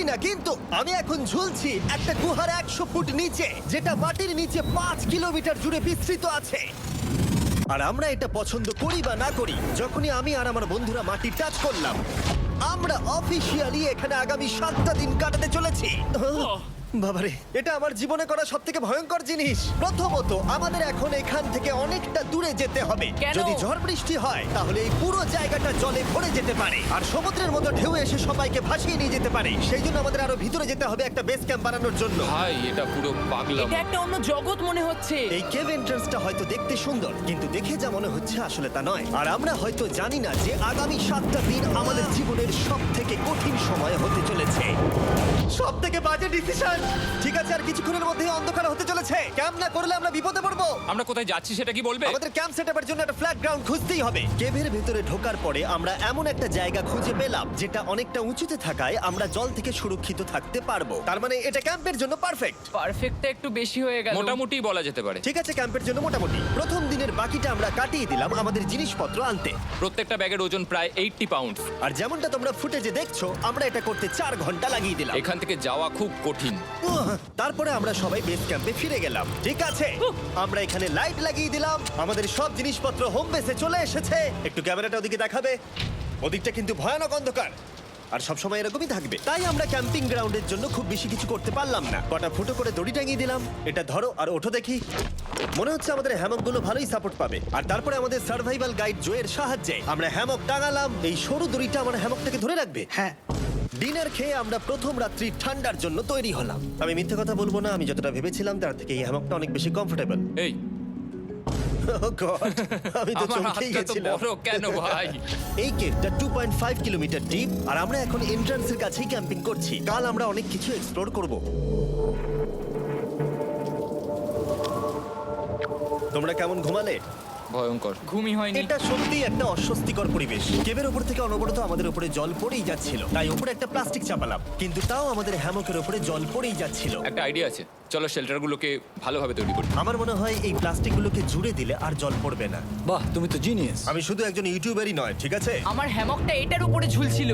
না, কিন্তু আমি এখন ঝুলছি একটা গুহার 100 ফুট নিচে, যেটা মাটির নিচে 5 কিলোমিটার জুড়ে বিস্তৃত আছে। আর আমরা এটা পছন্দ করি বা না করি, যখনই আমি আর আমার বন্ধুরা মাটি টাচ করলাম, আমরা অফিসিয়ালি এখানে আগামী 7টা দিন কাটাতে চলেছি। বাবারে, এটা আমার জীবনে করা সবথেকে ভয়ঙ্কর জিনিস। প্রথমত, আমাদের এখন এখান থেকে অনেকটা দূরে যেতে হবে। কেন? যদি ঝড় বৃষ্টি হয় তাহলে এই পুরো জায়গাটা জলে ভরে যেতে পারে, আর সমুদ্রের মতো ঢেউ এসে সবাইকে ভাসিয়ে নিয়ে যেতে পারে। সেই জন্য আমাদের আরো ভিতরে যেতে হবে একটা বেস ক্যাম্প বানানোর জন্য। ভাই এটা পুরো পাগলাম। এটা একটা অন্য জগৎ মনে হচ্ছে। এই কেভ এন্ট্রান্সটা হয়তো দেখতে সুন্দর, কিন্তু দেখে যা মনে হচ্ছে আসলে তা নয়। আর আমরা হয়তো জানি না যে আগামী 7টা দিন আমাদের জীবনের সব থেকে কঠিন সময় হতে চলেছে। সব থেকে বাজে ডিসিশন। ঠিক আছে, আর কিছুক্ষণের মধ্যে অন্ধকার হতে চলেছে। ক্যাম্প না করলে আমরা বিপদে পড়বো। আমরা কোথায় যাচ্ছি সেটা কি বলবে? আমাদের ক্যাম্প সেটআপের জন্য একটা ফ্ল্যাট গ্রাউন্ড খুঁজতেই হবে। কেভের ভেতরে ঢোকার পরে আমরা এমন একটা জায়গা খুঁজে পেলাম যেটা অনেকটা উঁচুতে থাকায় আমরা জল থেকে সুরক্ষিত থাকতে পারবো। তার মানে এটা ক্যাম্পের জন্য পারফেক্ট। পারফেক্টটা একটু বেশি হয়ে গেল। মোটামুটি বলা যেতে পারে। ঠিক আছে, ক্যাম্পের জন্য মোটামুটি। প্রথম দিনের বাকিটা আমরা কাটিয়ে দিলাম আমাদের জিনিসপত্র আনতে। প্রত্যেকটা ব্যাগের ওজন প্রায় 80 পাউন্ড। আর যেমনটা তোমরা ফুটেজে দেখছো, আমরা এটা করতে 4 ঘন্টা লাগিয়ে দিলাম। এখান থেকে যাওয়া খুব কঠিন। তারপরে আমরা সবাই বেস ক্যাম্পে ফিরে গেলাম। ঠিক আছে, আমরা এখানে লাইট লাগিয়ে দিলাম। আমাদের সব জিনিসপত্র হোম বেসে চলে এসেছে। একটু ক্যামেরাটা ওদিকে দেখাবে? ওদিকটা কিন্তু ভয়ানক অন্ধকার, আর সবসময় এরকমই থাকবে। তাই আমরা ক্যাম্পিং গ্রাউন্ডের জন্য খুব বেশি কিছু করতে পারলাম না। কটা ফুটো করে দড়ি টাঙিয়ে দিলাম। এটা ধরো আর ওঠো দেখি। মনে হচ্ছে আমাদের হ্যামকগুলো ভালোই সাপোর্ট পাবে। আর তারপরে আমাদের সার্ভাইভাল গাইড জোয়ের সাহায্যে আমরা হ্যামক টাঙালাম। এই সরু দড়িটা আমার হ্যামকটাকে ধরে রাখবে। হ্যাঁ, ডিনার খেয়ে আমরা প্রথম রাত্রি ঠান্ডার জন্য তৈরি হলাম। আমি মিথ্যে কথা বলবো না, আমি যতটা ভেবেছিলাম তার থেকে এই হ্যামকটা অনেক বেশি কমফোর্টেবল। এই আমি তো আমার চমকেই হাতটা তো গেছিলাম। বড় কেন ভাই? এই কেভটা 2.5 কিলোমিটার ডিপ, আর আমরা এখন এন্ট্রান্সের কাছেই ক্যাম্পিং করছি। কাল আমরা অনেক কিছু এক্সপ্লোর করব। তোমরা কেমন ঘুমালে? ভয়ঙ্কর। ঘুমই হয়নি। এটা সত্যি একটা অস্বস্তিকর পরিবেশ। কেবের উপর থেকে অনবরত আমাদের উপরে জল পড়েই যাচ্ছিল, তাই উপরে একটা প্লাস্টিক চাপালাম, কিন্তু তাও আমাদের হ্যামকের উপরে জল পড়েই যাচ্ছিল। একটা আইডিয়া আছে, চলো শেল্টারগুলোকে ভালোভাবে তৈরি করি। আমার মনে হয় এই প্লাস্টিকগুলোকে জুড়ে দিলে আর জল পড়বে না। বাহ, তুমি তো জিনিয়াস। আমি শুধু একজন ইউটিউবারই নয়, ঠিক আছে? আমার হ্যামকটা এটার উপরে ঝুলছিল।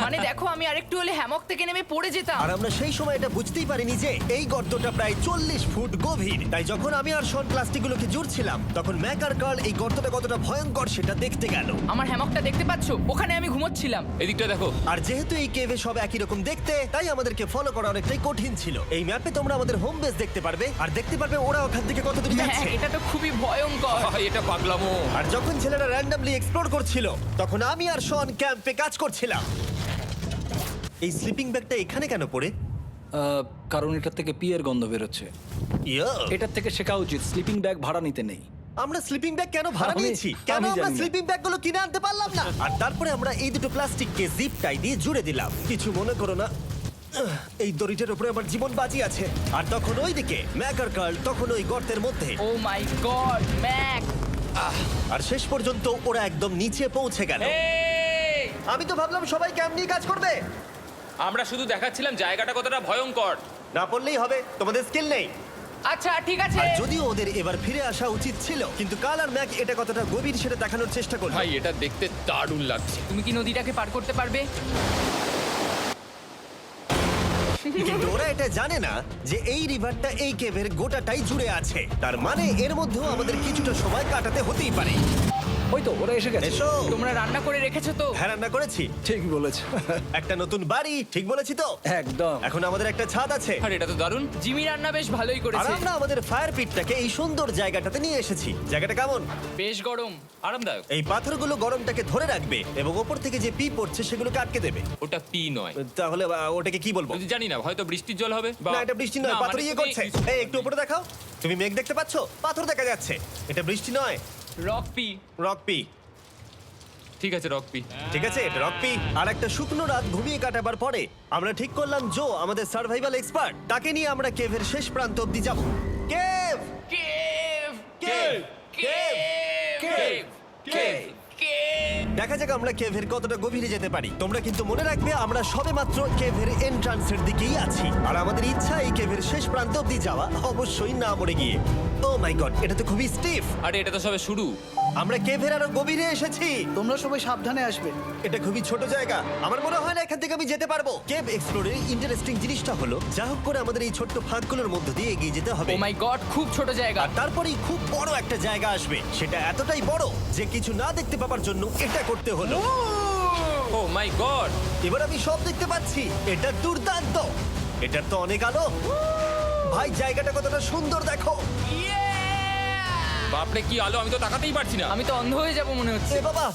মানে দেখো, আমি আরেকটু হলে হ্যামক থেকে নেমে পড়ে যেতাম। আর আমরা সেই সময় এটা বুঝতেই পারিনি যে এই গর্তটা প্রায় 40 ফুট গভীর। তাই যখন আমি আর শন প্লাস্টিকগুলোকে জুড়ছিলাম, তখন ম্যাক আর কার্ল এই গর্তটা কতটা ভয়ঙ্কর সেটা দেখতে গেল। আমার হ্যামকটা দেখতে পাচ্ছো? ওখানে আমি ঘুমোচ্ছিলাম। এদিকটা দেখো। আর যেহেতু এই কেভে সব একই রকম দেখতে, তাই আমাদেরকে ফলো করা অনেকটাই কঠিন ছিল। এই ম্যাপে তোমরা আমাদের হোম বেস দেখতে পারবে, আর দেখতে পারবে ওরা ওখান থেকে কত দূর হ্যাঁ, যাচ্ছে। এটা তো খুবই ভয়ঙ্কর। ভাই এটা পাগলামো। আর যখন ছেলেরা র্যান্ডমলি এক্সপ্লোর করছিল, তখন আমি আর শন ক্যাম্পে কাজ করছিলাম। এই স্লিপিং ব্যাগটা এখানে কেন পড়ে? কারণ এটার থেকে পিয়ের গন্ধ বেরোচ্ছে। ইয়া, এটার থেকে শেখা উচিত স্লিপিং ব্যাগ ভাড়া নিতে নেই। আমরা স্লিপিং ব্যাগ কেন ভাড়া আমি- নিয়েছি? কেন আমি আমরা জানি না। স্লিপিং ব্যাগগুলো কিনে আনতে পারলাম না? আর তারপরে আমরা এই দুটো প্লাস্টিককে জিপ টাই দিয়ে জুড়ে দিলাম। কিছু মনে করো না, এই দড়িটার উপরে আমার জীবন বাজি আছে। আর তখন ওইদিকে ম্যাক আর কার্ল তখন ওই গর্তের মধ্যে। ও মাই গড, ম্যাক! আর শেষ পর্যন্ত ওরা একদম নিচে পৌঁছে গেল। এই! আমি তো ভাবলাম সবাই ক্যাম্প নিয়ে কাজ করবে। আমরা শুধু দেখাচ্ছিলাম জায়গাটা কতটা ভয়ঙ্কর। না পড়লেই হবে, তোমাদের স্কিল নেই। আচ্ছা ঠিক আছে। আর যদিও ওদের এবার ফিরে আসা উচিত ছিল, কিন্তু কাল আর ম্যাক এটা কতটা গভীর সেটা দেখানোর চেষ্টা করলো। ভাই এটা দেখতে দারুণ লাগছে। তুমি কি নদীটাকে পার করতে পারবে? কিন্তু ওরা এটা জানে না যে এই রিভারটা এই কেভের গোটাটাই জুড়ে আছে। তার মানে এর মধ্যেও আমাদের কিছুটা সময় কাটাতে হতেই পারে। ওই তো ওরা এসে গেছে। এসো। তোমরা রান্না করে রেখেছো তো? হ্যাঁ, রান্না করেছি। ঠিক বলেছ। একটা নতুন বাড়ি, ঠিক বলেছি তো? একদম। এখন আমাদের একটা ছাদ আছে। আর এটা তো দারুণ। জিমি রান্না বেশ ভালোই আর করেছে। আমরা আমাদের ফায়ার পিটটাকে এই সুন্দর জায়গাটাতে নিয়ে এসেছি। জায়গাটা কেমন? বেশ গরম। আরামদায়ক। এই পাথরগুলো গরমটাকে ধরে রাখবে এবং ওপর থেকে যে পি পড়ছে সেগুলোকে আটকে দেবে। ওটা পি নয়। তাহলে ওটাকে কি বলবো? যদি জানি না, হয়তো বৃষ্টির জল হবে বা না, এটা বৃষ্টি নয়, না, পাথর মানে ইয়ে তুমি- করছে। এই একটু উপরে দেখাও। তুমি মেঘ দেখতে পাচ্ছো? পাথর দেখা যাচ্ছে। এটা বৃষ্টি নয়, রক পি। Rock P. ঠিক আছে রক পি। ঠিক আছে, এটা রক পি। আর একটা শুকনো রাত ঘুমিয়ে কাটাবার পরে আমরা ঠিক করলাম জো আমাদের সার্ভাইভাল এক্সপার্ট, তাকে নিয়ে আমরা কেভের শেষ প্রান্ত অব্দি যাব। Cave, cave! Cave, cave, cave! Cave! Cave! দেখা যাক আমরা কেভের কতটা গভীরে যেতে পারি। তোমরা কিন্তু মনে রাখবে আমরা সবেমাত্র কেভের এন্ট্রান্সের দিকেই আছি, আর আমাদের ইচ্ছা এই কেভের শেষ প্রান্ত অব্দি যাওয়া, অবশ্যই না মরে গিয়ে। ও ও মাই গড, এটা তো খুবই স্টিফ। আরে এটা তো সবে শুরু। আমরা কেভের আরো গভীরে এসেছি। তোমরা সবাই সাবধানে আসবে। এটা খুবই ছোট জায়গা, আমার মনে হয় না এখান থেকে আমি যেতে পারবো। কেভ এক্সপ্লোরের ইন্টারেস্টিং জিনিসটা হলো যা হোক করে আমাদের এই ছোট্ট ফাঁকগুলোর মধ্য দিয়ে এগিয়ে যেতে হবে। ও মাই গড, খুব ছোট জায়গা। আর তারপরেই খুব বড় একটা জায়গা আসবে, সেটা এতটাই বড় যে কিছু না দেখতে পাওয়ার জন্য এটা করতে হলো। ও মাই গড। এবার আমি সব দেখতে পাচ্ছি, এটা দুর্দান্ত। এটার তো অনেক আলো। ভাই জায়গাটা কতটা সুন্দর দেখো। বাপরে কি আলো, আমি তো তাকাতেই পারছি না। আমি তো অন্ধ হয়ে যাব মনে হচ্ছে। এ বাবা,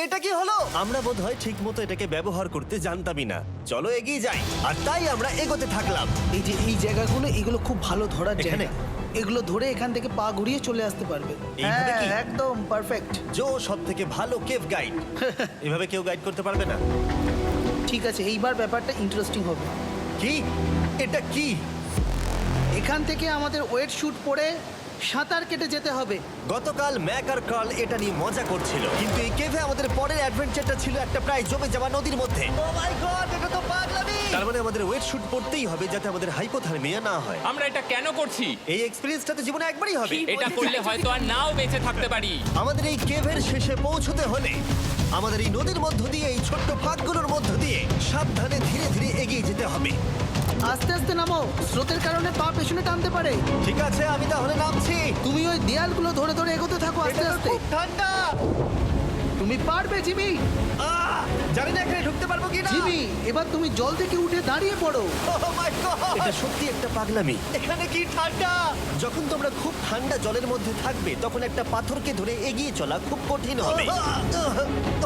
এটা কি হলো? আমরা বোধহয় ঠিক মতো এটাকে ব্যবহার করতে জানতামই না। চলো এগিয়ে যাই। আর তাই আমরা এগোতে থাকলাম। এই যে এই জায়গাগুলো, এগুলো খুব ভালো ধরার এখানে? জায়গা। এগুলো ধরে এখান থেকে পা ঘুরিয়ে চলে আসতে পারবে। এইভাবে কি? হ্যাঁ, একদম পারফেক্ট। জো সব থেকে ভালো কেভ গাইড। এভাবে কেউ গাইড করতে পারবে না। ঠিক আছে, এইবার ব্যাপারটা ইন্টারেস্টিং হবে। কি? এটা কি? এখান থেকে আমাদের ওয়েট শুট পরে সাঁতার কেটে যেতে হবে। গতকাল ম্যাক আর কার্ল এটা নিয়ে মজা করছিল, কিন্তু এই কেভে আমাদের পরের অ্যাডভেঞ্চারটা ছিল একটা প্রায় জমে যাওয়া নদীর মধ্যে। ও মাই গড, এটা তো পাগলামি! তার মানে আমাদের ওয়েট শুট পড়তেই হবে যাতে আমাদের হাইপোথার্মিয়া না হয়। আমরা এটা কেন করছি? এই এক্সপেরিয়েন্সটা তো জীবনে একবারই হবে। এটা করলে হয়তো আর নাও বেঁচে থাকতে পারি। আমাদের এই কেভের শেষে পৌঁছতে হলে আমাদের এই নদীর মধ্য দিয়ে, এই ছোট্ট ফাঁকগুলোর মধ্য দিয়ে সাবধানে ধীরে ধীরে এগিয়ে যেতে হবে। আস্তে আস্তে নামো, স্রোতের কারণে পা পেছনে টানতে পারে। ঠিক আছে, আমি তাহলে নামছি। তুমি ওই দেয়ালগুলো ধরে ধরে এগোতে থাকো আস্তে এটা তো আস্তে। খুব ঠান্ডা। তুমি পারবে জিমি। জানি না এখানে ঢুকতে পারবো কি না। জিমি, এবার তুমি জল থেকে উঠে দাঁড়িয়ে পড়ো। এটা সত্যি একটা পাগলামি। এখানে কি ঠান্ডা! যখন তোমরা খুব ঠান্ডা জলের মধ্যে থাকবে তখন একটা পাথরকে ধরে এগিয়ে চলা খুব কঠিন হবে।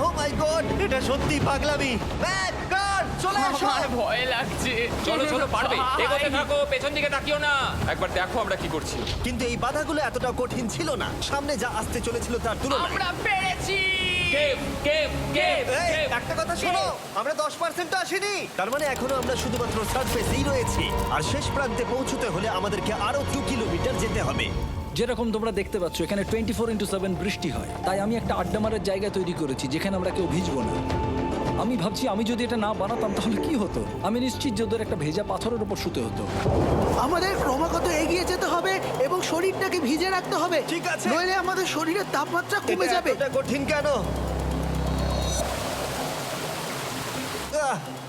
ও মাই গড, এটা সত্যি পাগলামি। ম্যাক, কার, চলে এসো। আমার ভয় লাগছে। চলো চলো, পারবে। ভাই। এগোতে থাকো, পেছন দিকে তাকিও না। একবার দেখো আমরা কি করছি। কিন্তু এই বাধাগুলো এতটা কঠিন ছিল না সামনে যা আসতে চলেছিল তার তুলনায়। আমরা পেরেছি। কেভ কেভ কেভ এই, কেভ। একটা কথা শোনো, আমরা 10% আসিনি। তার মানে এখনো আমরা শুধুমাত্র সার্ফেসেই রয়েছি, আর শেষ প্রান্তে পৌঁছতে হলে আমাদেরকে আরো 2 কিলোমিটার যেতে হবে। যেরকম তোমরা দেখতে পাচ্ছ এখানে 24/7 বৃষ্টি হয়, তাই আমি একটা আড্ডা মারার জায়গা তৈরি করেছি যেখানে আমরা কেউ ভিজবো না। আমি ভাবছি আমি যদি এটা না বানাতাম তাহলে কি হতো। আমি নিশ্চিত যে ওদের একটা ভেজা পাথরের উপর শুতে হতো। আমাদের ক্রমাগত এগিয়ে যেতে হবে এবং শরীরটাকে ভিজে রাখতে হবে। ঠিক আছে। নইলে আমাদের শরীরের তাপমাত্রা কমে এটা যাবে। এতটা কঠিন কেন?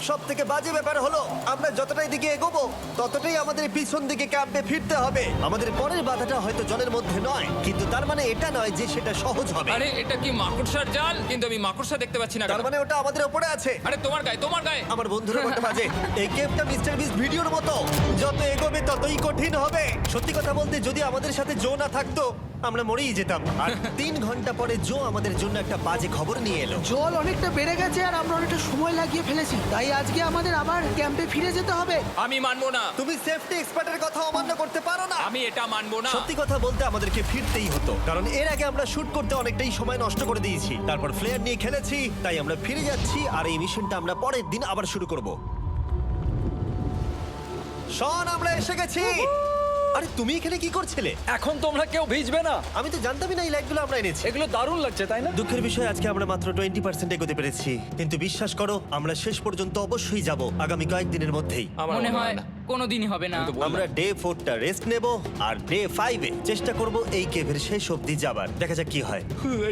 সব থেকে বাজে ব্যাপার হলো আমরা যতটাই দিকে এগোবো ততটাই আমাদের পিছন দিকে ক্যাম্পে ফিরতে হবে। আমাদের পরের বাধাটা হয়তো জলের মধ্যে নয়, কিন্তু তার মানে এটা নয় যে সেটা সহজ হবে। আরে এটা কি মাকড়সার জাল? কিন্তু আমি মাকড়সা দেখতে পাচ্ছি না। তার কেন? মানে ওটা আমাদের উপরে আছে। আরে তোমার গায়ে, তোমার গায়ে। আমার বন্ধুরা কত বাজে। এই গেমটা মিস্টার বিস ভিডিওর মতো, যত এগোবে ততই কঠিন হবে। সত্যি কথা বলতে যদি আমাদের সাথে জো না থাকতো আমরা মরেই যেতাম। আর 3 ঘন্টা পরে জো আমাদের জন্য একটা বাজে খবর নিয়ে এলো। জল অনেকটা বেড়ে গেছে আর আমরা অনেকটা সময় লাগিয়ে ফেলেছি, তাই আজকে আমাদের আবার ক্যাম্পে ফিরে যেতে হবে। আমি মানবো না। তুমি সেফটি এক্সপার্টের কথা অমান্য করতে পারো না। আমি এটা মানবো না। সত্যি কথা বলতে আমাদেরকে ফিরতেই হতো, কারণ এর আগে আমরা শুট করতে অনেকটাই সময় নষ্ট করে দিয়েছি। তারপর ফ্লেয়ার নিয়ে খেলেছি, তাই আমরা ফিরে যাচ্ছি আর এই মিশনটা আমরা পরের দিন আবার শুরু করব। শন, আমরা এসে গেছি। আরে তুমি এখানে কি করছিলে? এখন তোমরা কেউ ভিজবে না। আমি তো জানতামই না এই লাইটগুলো আমরা এনেছি। এগুলো দারুণ লাগছে তাই না? দুঃখের বিষয় আজকে আমরা মাত্র 20% এগোতে পেরেছি, কিন্তু বিশ্বাস করো আমরা শেষ পর্যন্ত অবশ্যই যাব আগামী কয়েকদিনের মধ্যেই। আমার মনে হয় না। কোনোদিনই হবে না। আমি তো বললাম। আমরা ডে 4টা রেস্ট নেব আর ডে 5-এ চেষ্টা করব এই কেভের শেষ অবধি যাবার। দেখা যাক কি হয়।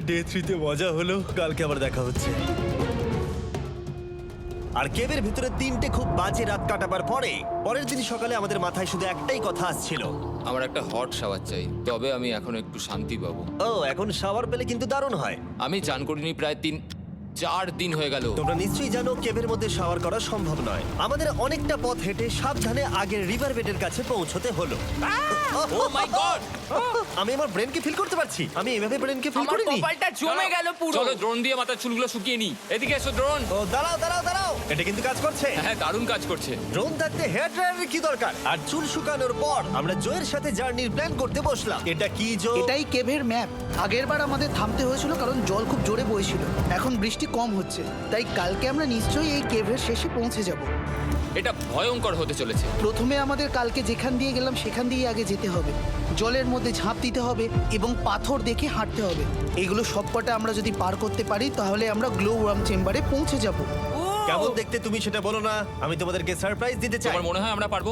ডে 3-তে মজা হলো, কালকে আবার দেখা হচ্ছে। আর কেভের ভিতরে 3টে খুব বাজে রাত কাটাবার পরে পরের দিন সকালে আমাদের মাথায় শুধু একটাই কথা আসছিল। আমার একটা হট শাওয়ার চাই, তবে আমি এখন একটু শান্তি পাবো। ও, এখন শাওয়ার পেলে কিন্তু দারুণ হয়। আমি চান করিনি প্রায় 3-4 দিন হয়ে গেল। তোমরা নিশ্চয়ই জানো কেভের মধ্যে শাওয়ার করা সম্ভব নয়। আমাদের অনেকটা পথ হেঁটে সাবধানে আগের রিভার বেডের কাছে পৌঁছতে হলো। ও মাই গড! আমি আমার ব্রেনকে ফিল করতে পারছি। আমি এভাবে ব্রেনকে ফিল আমার করিনি। কপালটা জমে গেল পুরো। চলো ড্রোন দিয়ে মাথার চুলগুলো শুকিয়ে নি। এদিকে এসো ড্রোন। ও দাঁড়াও দাঁড়াও দাঁড়াও, এটা কিন্তু কাজ করছে। হ্যাঁ, দারুণ কাজ করছে। ড্রোন থাকতে হেয়ার ড্রায়ারের কি দরকার? আর চুল শুকানোর পর আমরা জোয়ের সাথে জার্নির প্ল্যান করতে বসলাম। এটা কি জো? এটাই কেভের ম্যাপ। আগেরবার আমাদের থামতে হয়েছিল কারণ জল খুব জোরে বইছিল। এখন বৃষ্টি কম হচ্ছে, তাই কালকে আমরা নিশ্চয়ই এই কেভের শেষে পৌঁছে যাব। এটা ভয়ঙ্কর হতে চলেছে। প্রথমে আমাদের কালকে যেখান দিয়ে গেলাম সেখান দিয়ে আগে যেতে হবে। জলের মধ্যে ঝাঁপ দিতে হবে এবং পাথর দেখে হাঁটতে হবে। এগুলো সবকটা আমরা যদি পার করতে পারি তাহলে আমরা গ্লো ওয়ার্ম চেম্বারে পৌঁছে যাব। কেমন দেখতে তুমি সেটা বলো না, আমি তোমাদেরকে সারপ্রাইজ দিতে চাই। তোমার মনে হয় আমরা পারবো?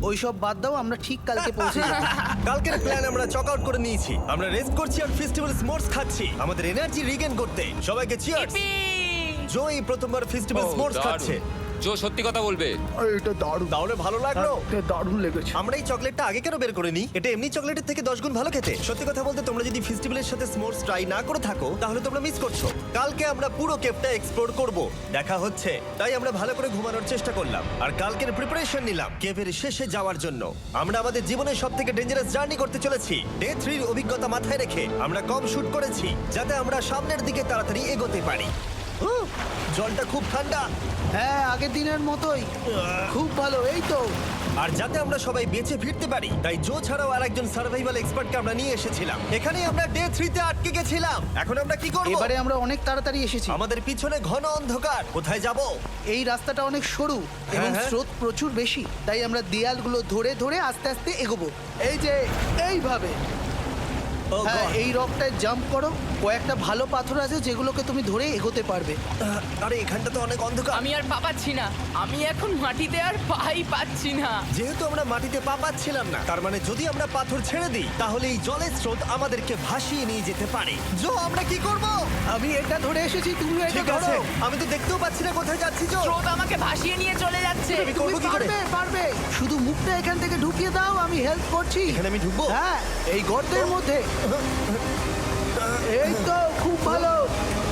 ওইসব বাদ দাও, আমরা ঠিক কালকে পৌঁছে যাবো। কালকের প্ল্যান আমরা চক আউট করে নিয়েছি। আমরা রেস্ট করছি আর ফেস্টিভ্যাল স্মোর্টস খাচ্ছি আমাদের এনার্জি রিগেন করতে। সবাইকে চিয়ার্স। Yippee! জো এই প্রথমবার ফেস্টিভ্যাল স্মোর্টস খাচ্ছে। জো সত্যি কথা বলবে। এটা দারুণ, তাহলে ভালো লাগলো? এটা দারুণ লেগেছে। আমরা এই চকলেটটা আগে কেন বের করিনি? এটা এমনি চকলেটের থেকে 10 গুণ ভালো খেতে। সত্যি কথা বলতে তোমরা যদি ফেস্টিভ্যালের সাথে স্মোর্টস ট্রাই না করে থাকো তাহলে তোমরা মিস করছো। কালকে আমরা পুরো কেভটা এক্সপ্লোর করব, দেখা হচ্ছে। তাই আমরা ভালো করে ঘুমানোর চেষ্টা করলাম আর কালকের প্রিপারেশন নিলাম কেভের শেষে যাওয়ার জন্য। আমরা আমাদের জীবনের সবথেকে ডেঞ্জারাস জার্নি করতে চলেছি। ডে 3 এর অভিজ্ঞতা মাথায় রেখে আমরা কম শুট করেছি যাতে আমরা সামনের দিকে তাড়াতাড়ি এগোতে পারি। জলটা খুব ঠান্ডা হ্যাঁ, আগের দিনের মতোই খুব ভালো। এই তো আর যাতে আমরা সবাই বেঁচে ফিরতে পারি তাই জো ছাড়াও আরেকজন সার্ভাইভাল এক্সপার্টকে আমরা নিয়ে এসেছিলাম। এখানেই আমরা ডে 3 তে আটকে গেছিলাম। এখন আমরা কি করব? এবারে আমরা অনেক তাড়াতাড়ি এসেছি। আমাদের পিছনে ঘন অন্ধকার। কোথায় যাব? এই রাস্তাটা অনেক সরু এবং হ্যাঁ। স্রোত প্রচুর বেশি, তাই আমরা দেয়ালগুলো ধরে ধরে আস্তে আস্তে এগোবো। এই যে এইভাবে। ও হ্যাঁ, God! এই রকটায় জাম্প করো। কয়েকটা ভালো পাথর আছে যেগুলোকে তুমি ধরে এগোতে পারবে। আরে এখানটা তো অনেক অন্ধকার। আমি আর পা পাচ্ছি না, আমি এখন মাটিতে আর পাই পাচ্ছি না। যেহেতু আমরা মাটিতে পা পাচ্ছিলাম না, তার মানে যদি আমরা পাথর ছেড়ে দিই তাহলে এই জলের স্রোত আমাদেরকে ভাসিয়ে নিয়ে যেতে পারে। জো, আমরা কি করব? আমি এটা ধরে এসেছি, তুমি এটা ঠিক ধরো। আছে, আমি তো দেখতেও পাচ্ছি না কোথায় যাচ্ছি। জো, স্রোত আমাকে ভাসিয়ে নিয়ে চলে যাচ্ছে। আমি তুমি করবো কি করে? পারবে, পারবে। শুধু মুখটা এখান থেকে ঢুকিয়ে দাও, আমি হেল্প করছি। এখানে আমি ঢুকবো? হ্যাঁ, এই গর্তের মধ্যে। এই তো, খুব ভালো।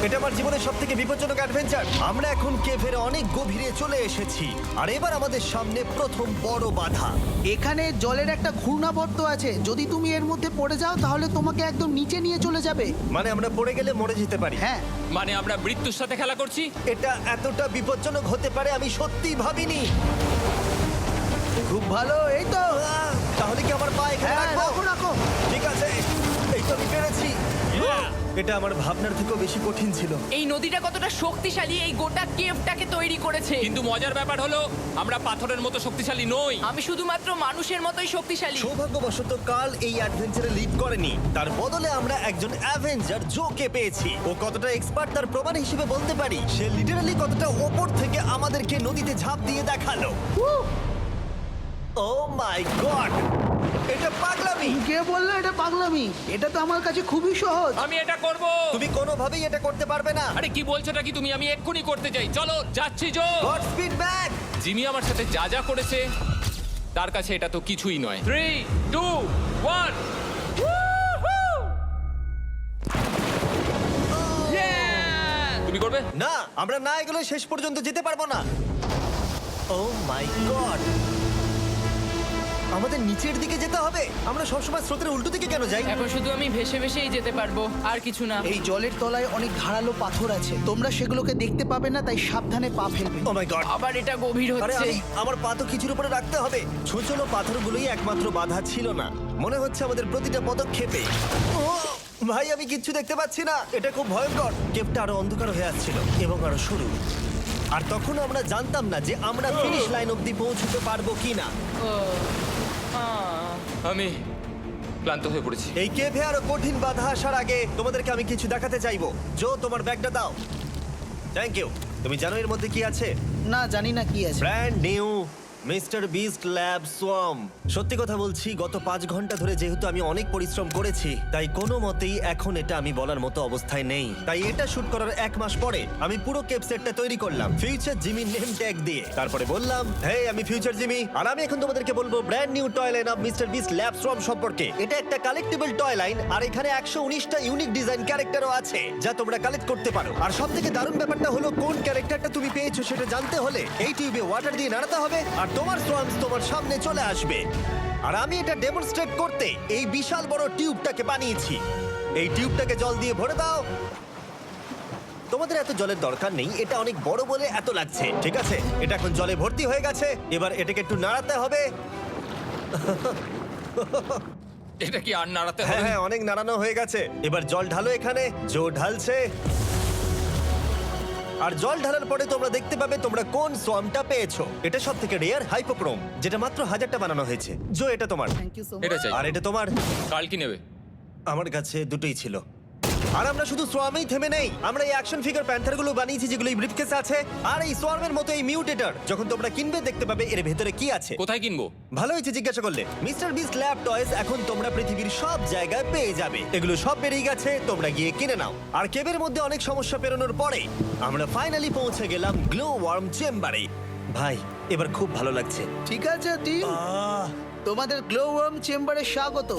এটা আমার জীবনের সবথেকে বিপজ্জনক অ্যাডভেঞ্চার। আমরা এখন কেভের অনেক গভীরে চলে এসেছি আর এবার আমাদের সামনে প্রথম বড় বাধা। এখানে জলের একটা ঘূর্ণাবর্ত আছে, যদি তুমি এর মধ্যে পড়ে যাও তাহলে তোমাকে একদম নিচে নিয়ে চলে যাবে। মানে আমরা পড়ে গেলে মরে যেতে পারি। হ্যাঁ, মানে আমরা মৃত্যুর সাথে খেলা করছি। এটা এতটা বিপজ্জনক হতে পারে আমি সত্যিই ভাবিনি। খুব ভালো। এই তো। তাহলে কি আমার পা এখানে হ্যাঁ, রাখবো? রাখো রাখো। ঠিক আছে, এই তো আমি পেরেছি। এটা আমার ভাবনার থেকেও বেশি কঠিন ছিল। এই নদীটা কতটা শক্তিশালী এই গোটা কেভটাকে তৈরি করেছে। কিন্তু মজার ব্যাপার হলো আমরা পাথরের মতো শক্তিশালী নই। আমি শুধুমাত্র মানুষের মতোই শক্তিশালী। সৌভাগ্যবশত কাল এই অ্যাডভেঞ্চারে লিড করেনি, তার বদলে আমরা একজন অ্যাভেঞ্জার জোকে পেয়েছি। ও কতটা এক্সপার্ট তার প্রমাণ হিসেবে বলতে পারি। সে লিটারালি কতটা ওপর থেকে আমাদেরকে নদীতে ঝাঁপ দিয়ে দেখালো। ও মাই গড, এটা পাগলামি। কে বললো এটা পাগলামি? এটা তো আমার কাছে খুবই সহজ। আমি এটা করব। তুমি কোনোভাবেই এটা করতে পারবে না। আরে কি বলছোটা কি তুমি? আমি এক্ষুনি করতে চাই। চলো যাচ্ছি জো। Godspeed back. জিমি আমার সাথে যা যা করেছে তার কাছে এটা তো কিছুই নয়। 3, 2, 1। তুমি করবে? না, আমরা না এগুলো শেষ পর্যন্ত যেতে পারবো না। ও মাই গড, আমাদের নিচের দিকে যেতে হবে। আমরা সবসময় স্রোতের উল্টো দিকে কেন যাই? এখন শুধু আমি ভেসে ভেসেই যেতে পারবো, আর কিছু না। এই জলের তলায় অনেক ধারালো পাথর আছে, তোমরা সেগুলোকে দেখতে পাবে না, তাই সাবধানে পা ফেলবে। ও মাই গড, আবার এটা গভীর আরে হচ্ছে। আমার পা তো কিছুর উপরে রাখতে হবে। ছোট ছোট পাথরগুলোই একমাত্র বাধা ছিল না, মনে হচ্ছে আমাদের প্রতিটা পদক্ষেপে। ও ভাই, আমি কিচ্ছু দেখতে পাচ্ছি না। এটা খুব ভয়ঙ্কর। কেভটা আরো অন্ধকার হয়ে আসছিল এবং আরো সরু। আর তখন আমরা জানতাম না যে আমরা ফিনিশ লাইন অবধি পৌঁছতে পারবো কিনা। আমি ক্লান্ত হয়ে পড়েছি। এই কেভে আরো কঠিন বাধা আসার আগে তোমাদেরকে আমি কিছু দেখাতে চাইবো। জো, তোমার ব্যাগটা দাও। Thank you. তুমি জানো এর মধ্যে কি আছে? না, জানি না কি আছে। Brand new mister beast lab swamp. সত্যি কথা বলছি, গত 5 ঘন্টা ধরে যেহেতু আমি অনেক পরিশ্রম করেছি, তাই কোনো মতেই এখন এটা আমি বলার মতো অবস্থায় নেই। তাই এটা শুট করার 1 মাস পরে আমি পুরো কেপ সেটটা তৈরি করলাম ফিউচার জিমি নেম ট্যাগ দিয়ে। তারপরে বললাম, হে, আমি ফিউচার জিমি, আর আমি এখন তোমাদেরকে বলবো brand new toy line of mister beast lab swamp সম্পর্কে। এটা একটা কালেক্টিবল টয় লাইন, আর এখানে 119টা ইউনিক ডিজাইন ক্যারেক্টারও আছে যা তোমরা কালেক্ট করতে পারো। আর সবথেকে দারুণ ব্যাপারটা হলো, কোন ক্যারেক্টারটা তুমি পেয়েছো সেটা জানতে হলে এই টিউবে ওয়াটার দিয়ে নাড়াতে হবে আর তোমার সোয়ামস তোমার সামনে চলে আসবে। আর আমি এটা ডেমনস্ট্রেট করতে এই বিশাল বড় টিউবটাকে বানিয়েছি। এই টিউবটাকে জল দিয়ে ভরে দাও। তোমাদের এত জলের দরকার নেই, এটা অনেক বড় বলে এত লাগছে। ঠিক আছে, এটা এখন জলে ভর্তি হয়ে গেছে। এবার এটাকে একটু নাড়াতে হবে। এটা কি আর নাড়াতে হ্যাঁ হবে? হ্যাঁ, অনেক নাড়ানো হয়ে গেছে। এবার জল ঢালো এখানে। জো ঢালছে। আর জল ঢালার পরে তোমরা দেখতে পাবে তোমরা কোন সোয়ামটা পেয়েছো। এটা সবথেকে রেয়ার হাইপোক্রোম, যেটা মাত্র 1000টা বানানো হয়েছে। জো, এটা তোমার। থ্যাংক ইউ সো এটা মাচ। চাই। আর এটা তোমার। কাল কি নেবে? আমার কাছে দুটোই ছিল। আর আমরা শুধু সোয়ামেই থেমে নেই, আমরা এই অ্যাকশন ফিগার প্যান্থার গুলো বানিয়েছি যেগুলো এই ব্রিফকেসে আছে। আর এই সোয়ার্মের মতো এই মিউটেটর যখন তোমরা কিনবে দেখতে পাবে এর ভেতরে কি আছে। কোথায় কিনবো? ভালো হয়েছে জিজ্ঞাসা করলে। মিস্টার বিস্ট ল্যাব টয়েস এখন তোমরা পৃথিবীর সব জায়গায় পেয়ে যাবে। এগুলো সব বেরিয়ে গেছে, তোমরা গিয়ে কিনে নাও। আর কেবের মধ্যে অনেক সমস্যা পেরোনোর পরে আমরা ফাইনালি পৌঁছে গেলাম গ্লো ওয়ার্ম চেম্বারে। ভাই এবার খুব ভালো লাগছে। ঠিক আছে টিম, তোমাদের গ্লো ওয়ার্ম চেম্বারে স্বাগত।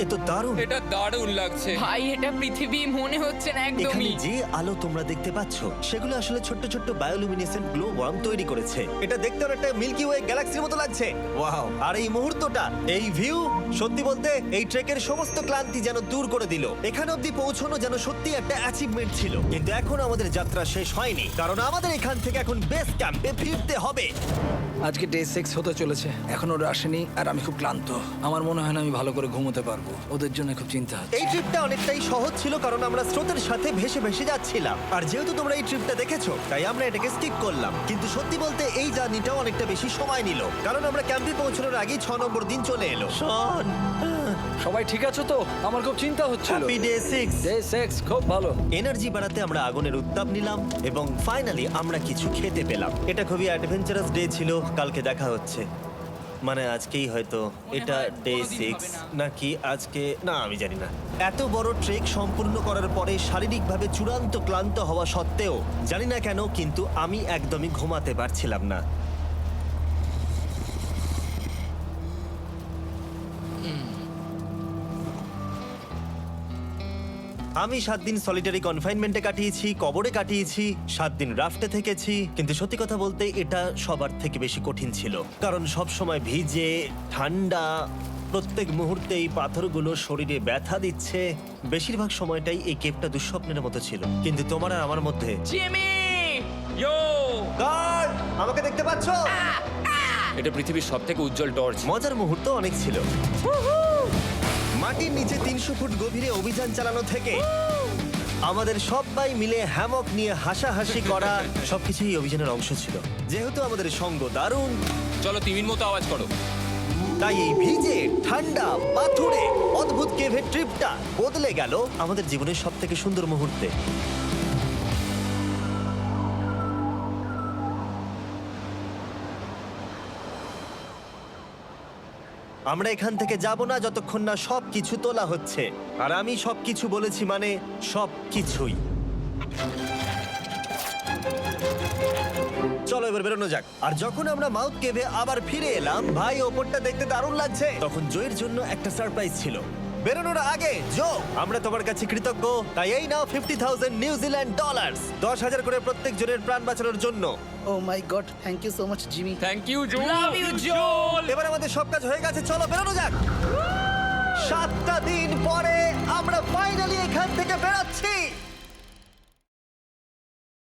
এ তো দারুণ। এটা দারুণ লাগছে। ভাই এটা পৃথিবী মনে হচ্ছে না এখানে একদমই। যে আলো তোমরা দেখতে পাচ্ছ সেগুলো আসলে ছোট্ট ছোট্ট বায়োলুমিনেসেন্ট গ্লো ওয়ার্ম তৈরি করেছে। এটা দেখতে অনেকটা মিল্কি ওয়ে গ্যালাক্সির মতো লাগছে। ওয়াও! আর এই মুহূর্তটা, এই ভিউ, সত্যি বলতে এই ট্রেকের সমস্ত ক্লান্তি যেন দূর করে দিল। এখানে অবধি পৌঁছানো যেন সত্যি একটা অ্যাচিভমেন্ট ছিল। কিন্তু এখন আমাদের যাত্রা শেষ হয়নি, কারণ আমাদের এখান থেকে এখন বেস ক্যাম্পে ফিরতে হবে। আজকে ডে 6 হতে চলেছে, এখনো ওরা আসেনি আর আমি খুব ক্লান্ত। আমার মনে হয় না আমি ভালো করে ঘুমোতে পারবো, ওদের জন্য খুব চিন্তা হচ্ছে। এই ট্রিপটা অনেকটাই সহজ ছিল কারণ আমরা স্রোতের সাথে ভেসে ভেসে যাচ্ছিলাম। আর যেহেতু তোমরা এই ট্রিপটা দেখেছো তাই আমরা এটাকে স্কিপ করলাম। কিন্তু সত্যি বলতে এই জার্নিটাও অনেকটা বেশি সময় নিল, কারণ আমরা ক্যাম্পে পৌঁছানোর আগেই 6 নম্বর দিন চলে এলো। শন, সবাই ঠিক আছে তো? আমার খুব চিন্তা হচ্ছিল। Happy day 6। ডে 6 খুব ভালো। এনার্জি বাড়াতে আমরা আগুনের উত্তাপ নিলাম এবং ফাইনালি আমরা কিছু খেতে পেলাম। এটা খুবই অ্যাডভেঞ্চারাস ডে ছিল। কালকে দেখা হচ্ছে, মানে আজকেই হয়তো। এটা হয় ডে কোনোদিন 6 হবে না। নাকি আজকে, না আমি জানি না। এত বড় ট্রেক সম্পূর্ণ করার পরে শারীরিকভাবে চূড়ান্ত ক্লান্ত হওয়া সত্ত্বেও জানি না কেন কিন্তু আমি একদমই ঘুমাতে পারছিলাম না। আমি 7 দিন সলিটারি কনফাইনমেন্টে কাটিয়েছি, কবরে কাটিয়েছি, 7 দিন রাফটে থেকেছি। কিন্তু সত্যি কথা বলতে এটা সবার থেকে বেশি কঠিন ছিল, কারণ সব সময় ভিজে, ঠান্ডা, প্রত্যেক মুহূর্তে এই পাথরগুলো শরীরে ব্যথা দিচ্ছে। বেশিরভাগ সময়টাই এই কেপটা দুঃস্বপ্নের মতো ছিল। কিন্তু তোমার আর আমার মধ্যে জিমি! ইয়ো! গার্ড, আমাকে দেখতে পাচ্ছ? এটা পৃথিবীর সবথেকে উজ্জ্বল টর্চ। মজার মুহূর্ত অনেক ছিল। মাটির নিচে 300 ফুট গভীরে অভিযান চালানো থেকে আমাদের সবাই মিলে হ্যামক নিয়ে হাসাহাসি করা সবকিছুই এই অভিযানের অংশ ছিল। যেহেতু আমাদের সঙ্গ দারুণ, চলো তিমির মতো আওয়াজ করো। তাই এই ভিজে, ঠান্ডা, পাথুরে অদ্ভুত কেভের ট্রিপটা বদলে গেল আমাদের জীবনের সব থেকে সুন্দর মুহূর্তে। আমরা এখান থেকে যাব না যতক্ষণ না সবকিছু তোলা হচ্ছে। আর আমি সবকিছু বলেছি মানে সবকিছুই। চলো এবার বেরোনো যাক। আর যখন আমরা মাউথ কেভে আবার ফিরে এলাম, ভাই ওপরটা দেখতে দারুণ লাগছে। তখন জয়ের জন্য একটা সারপ্রাইজ ছিল। বেরোনোর আগে জো, আমরা তোমার কাছে কৃতজ্ঞ। তাই এই নাও 50,000 নিউজিল্যান্ড ডলার, 10,000 করে প্রত্যেক জনের প্রাণ বাঁচানোর জন্য। Oh my god, thank you so much Jimmy. Thank you জোল। লাভ ইউ জোল! এবার আমাদের সব কাজ হয়ে গেছে, চলো বেরোনো যাক। 7টা দিন পরে আমরা ফাইনালি এখান থেকে বেরোচ্ছি।